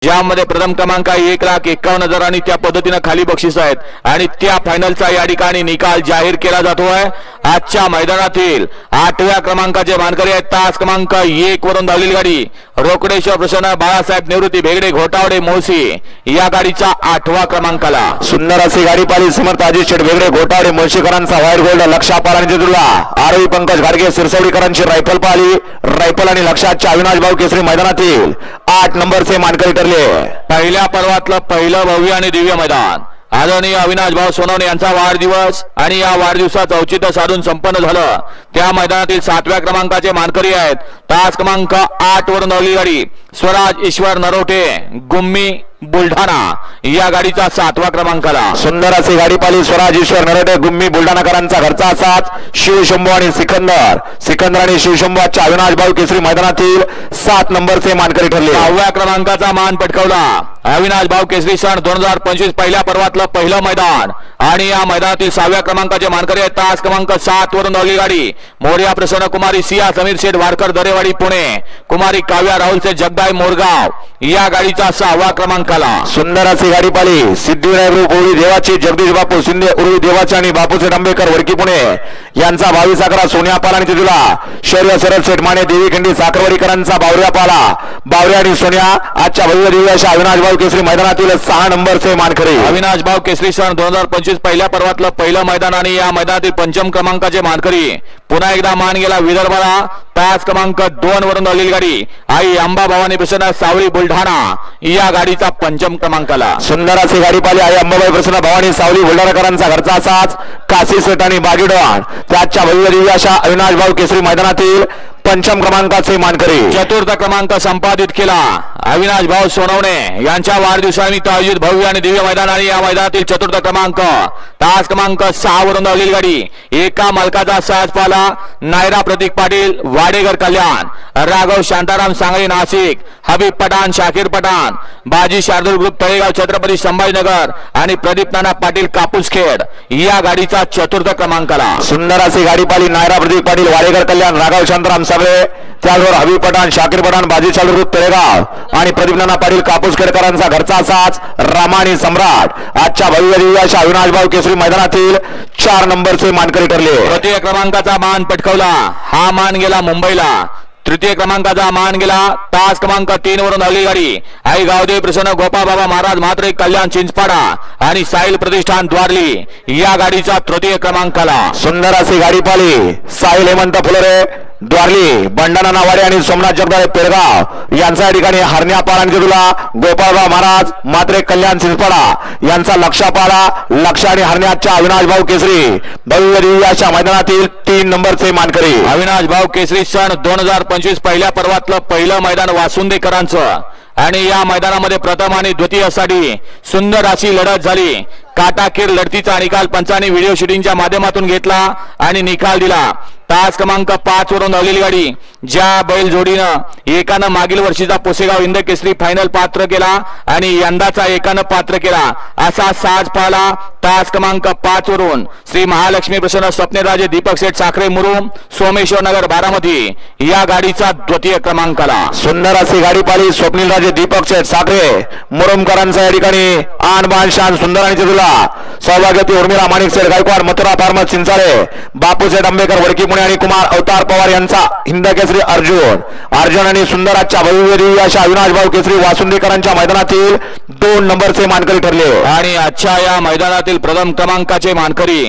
ज्यामध्ये प्रथम क्रमांक 1,51,000 आणि त्या पद्धतीने खाली बक्षीस आहेत आणि त्या फायनलचा या ठिकाणी निकाल जाहीर केला जातोय। आजच्या मैदानातील 8व्या क्रमांकाचे मानकरी आहेत तास क्रमांक 1 वरून धावलेली गाडी रोकडेश्वर प्रसन्न बाळासाहेब निवृत्ती भेगडे घोटावडे मोसी या गाडीचा 8व्या क्रमांकाला सुंदर अशी गाडी पाली समर्थ अजित शेठ भेगडे घोटावडे मोशीकरांचा व्हाईट गोल्ड लक्षा पालांची तुला आरोही पंकज घाडगे सिरसवडीकरांची रायफल पाली रायफल आणि लक्षाच्या अविनाश भाऊ केसरी मैदानातील 8 नंबरचे मानकरी ठरले। पहिल्या पर्वातलं पहिलं भव्य आणि दिव्य मैदान आदरणीय अविनाश भाऊ सोनवणे यांचा वाढदिवस आणि या वाढदिवसाचं औचित्य साधून संपन्न झालं। त्या मैदानातील 7व्या क्रमांकाचे मानकरी आहेत तास क्रमांक 8 वरून धावलेली गाडी स्वराज ईश्वर नरोटे गुम्मी बुलढाणा या गाडीचा 7व्या क्रमांकाला सुंदर अशी गाडी पाली स्वराज ईश्वर नरोटे गुम्मी बुलढाणाकरांचा घरचा साथ शिवशंभू आणि सिकंदर आणि शिवशंभूच्या अविनाश भाऊ केसरी मैदानातील 7 नंबरचे मानकरी ठरले। 6व्या क्रमांकाचा मान पटकावला अविनाश भाऊ केसरी सन 2025 पहिल्या पर्वातलं पहिलं मैदान आणि या मैदानातील 6व्या क्रमांकाचे मानकरी आहेत तास क्रमांक 7 वरून धावलेली गाडी मोर्या प्रसन्न कुमारी सिया समीर शेठ वाडकर दरेवाडी पुणे कुमारी काव्या राहुल से जगदाय मोरगाव या गाडीचा 6व्या क्रमांकाला सुंदर अशी गाडी पाली सिद्धिविनायक ग्रुप उर्वी देवाची जगदीश बापू शिंदे उर्वी देवाची आणि बापूचे डंबेकर वडकी पुणे यांचा 22 अकरा सोन्या पाला आणि तिथुला शौर्य शरद शेठ माने देवी खंडी साखरवाडीकरांचा बावऱ्या पाला बावऱ्या आणि सोन्या आजच्या भव्य दिव्य अशा अविनाश भाऊ केसरी मैदानातील 6 नंबरचे मानकरी अविनाश भाऊ केसरी सन 2025 पहिल्या पर्वातलं पहिलं मैदान आणि या मैदानातील 5म क्रमांकाचे मानकरी पुन्हा एकदा मान गेला विदर्भाला तास क्रमांक 2 वरून धावलेली गाडी आई अंबा भवानी प्रसन्न सावळी बुलढाणा या गाडीचा 5म क्रमांकाला सुंदर अशी गाडी पाली आई अंबाबाई प्रसन्न भवानी सावळी बुलढाणाकरांचा घरचा साथ काशी सेठ आणि बागीडवान त्याच्या भव्य दिव्य अशा अविनाश भाऊ केसरी मैदानातील 5म क्रमांकाचे मानकरी 4र्थ क्रमांक संपादित केला अविनाश भाऊ सोनवणे यांच्या वाढदिवसानिमित्त आयोजित भव्य आणि दिव्य मैदान आणि या मैदानातील 4र्थ क्रमांक तास क्रमांक 6 वरून धावलेली गाडी एका मालकाचा साथ पाला नायरा प्रतीक पाटील वाडेगर कल्याण राघव शांताराम सांगली नाशिक हबीब पठाण शाकीर पठाण बाजी शार्दूल ग्रुप तळेगाव छत्रपती संभाजीनगर आणि प्रदीप नाना पाटील कापूसखेड या गाडीचा 4र्थ क्रमांकाला सुंदर अशी गाडी पाली नायरा प्रतीक पाटील वाडेगर कल्याण राघव शांताराम सगळे त्याचबरोबर हबीब पठाण शाकीर पठाण बाजी शार्दूल ग्रुप तळेगाव आणि प्रदीप नाना पाटील कापूसखेडकरांचा घरचा साथ रामा आणि सम्राट आजच्या भव्य दिव्य अशा अविनाश भाऊ केसरी मैदानातील 4 नंबरचे मानकरी ठरले। तृतीय क्रमांकाचा मान पटकावला हा मान गेला मुंबईला तृतीय क्रमांकाचा मान गेला तास क्रमांक 3 वरून धावलेली गाडी आई गावदेव प्रसन्न गोपाळबाबा महाराज म्हात्रे कल्याण चिंचपाडा आणि साहिल प्रतिष्ठान द्वारली या गाडीचा तृतीय क्रमांकाला सुंदर अशी गाडी पाली साहिल हेमंत फुलरे द्वारली बंडाना नावाडे आणि सोमनाथ जगदाळे पेरगाव यांच्या ठिकाणी हरण्या पारांची तुला गोपाळबाबा महाराज म्हात्रे कल्याण चिंचपाडा यांचा लक्षापाला लक्ष आणि हरण्याच्या अविनाश भाऊ केसरी भव्य दिव्य अशा मैदानातील 3 नंबरचे मानकरी अविनाश भाऊ केसरी सन 2025 पहिल्या पर्वातलं पहिलं मैदान वासुंदेकरांचं आणि या मैदानामध्ये प्रथम आणि द्वितीयसाठी सुंदर अशी लढत झाली। काटाकीर लढतीचा निकाल पंचांनी व्हिडिओ शूटिंगच्या माध्यमातून घेतला आणि निकाल दिला। तास क्रमांक 5 वरून धावलेली गाडी ज्या बैल जोडीनं एकानं मागील वर्षीचा पुसेगाव हिंद केसरी फायनल पात्र केला आणि यंदाचा एकानं पात्र केला असा साज पाला तास क्रमांक 5 वरून श्री महालक्ष्मी प्रसन्न स्वप्नेराजे दीपक शेठ साखरे मुरुम सोमेश्वर नगर बारामती या गाडीचा द्वितीय क्रमांकाला सुंदर अशी गाडी पाली स्वप्नीलराजे दीपक शेठ साखरे मुरुमकरांचा या ठिकाणी आन बान शान सुंदर आणि चतुला सौभाग्यवती उर्मिला माणिक शेठ गायकवाड मथुरा फार्मस चिंचाळे बापूसाहेब आंबेकर वडकी पुणे आणि कुमार अवतार पवार यांचा हिंद केसरी अर्जुन आणि सुंदराच्या भव्य दिव्य अशा अविनाश भाऊ केसरी वासुंदेकरांच्या मैदानातील 2 नंबरचे मानकरी ठरले। आणि आजच्या या मैदानातील प्रथम क्रमांकाचे मानकरी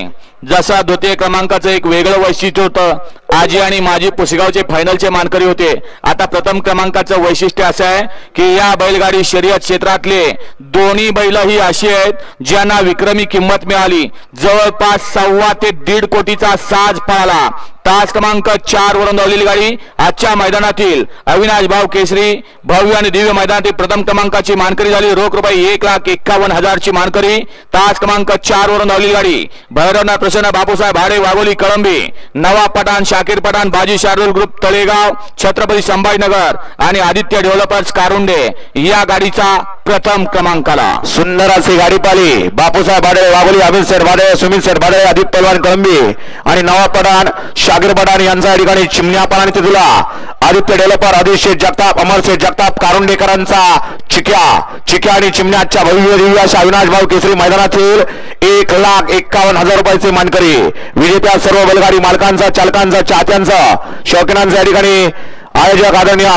जसा द्वितीय क्रमांकाचं एक वेगळं वैशिष्ट्य होतं आजी आणि माजी पुसेगावचे फायनलचे मानकरी होते आता प्रथम क्रमांकाचं वैशिष्ट्य असं आहे की या बैलगाडी शर्यत क्षेत्रातले दोन्ही बैल ही अशी आहेत ज्यांना विक्रमी किंमत मिळाली जवळपास 1.25 ते 1.5 कोटीचा साज पाळला। तास क्रमांक 4 वरून धावलेली गाडी आजच्या मैदानातील अविनाश भाऊ केसरी भव्य आणि दिव्य मैदानातील प्रथम क्रमांकाची मानकरी झाली रोख रुपये 1,51,000 ची मानकरी। तास क्रमांक 4 वरून धावलेली गाडी भैरवनाथ प्रसन्न बापूसाहेब भाडे वाघोली कळंबी नवाब पठाण शाकीर पठाण बाजी शार्दूल ग्रुप तळेगाव छत्रपती संभाजीनगर आणि आदित्य डेव्हलपर्स कारुंडे या गाडीचा प्रथम क्रमांकाला. सुंदर अशी गाडी पाली. बापूसाहेब भाडे, वाघोली, अमित शेठ भाडे, सुमित शेठ भाडे, आदित्य पहलवान कळंबी आणि नवाब पठाण, शाकीर पठाण यांचा या ठिकाणी चिमण्या पाणी तिथला आदित्य डेव्हलपर, आदिश शेठ जगताप, अमर शेठ जगताप, कारुंडेकरांचा चिक्या आणि चिमण्याच्या भव्य दिव्य अशा अविनाश भाऊ केसरी मैदानातील 1,51,000 रुपयाचे मानकरी विजेत्या सर्व बैलगाडी मालकांचा, चालकांचा, चाहत्यांचा, शौकीनांचा या ठिकाणी आयोजक आदरणीय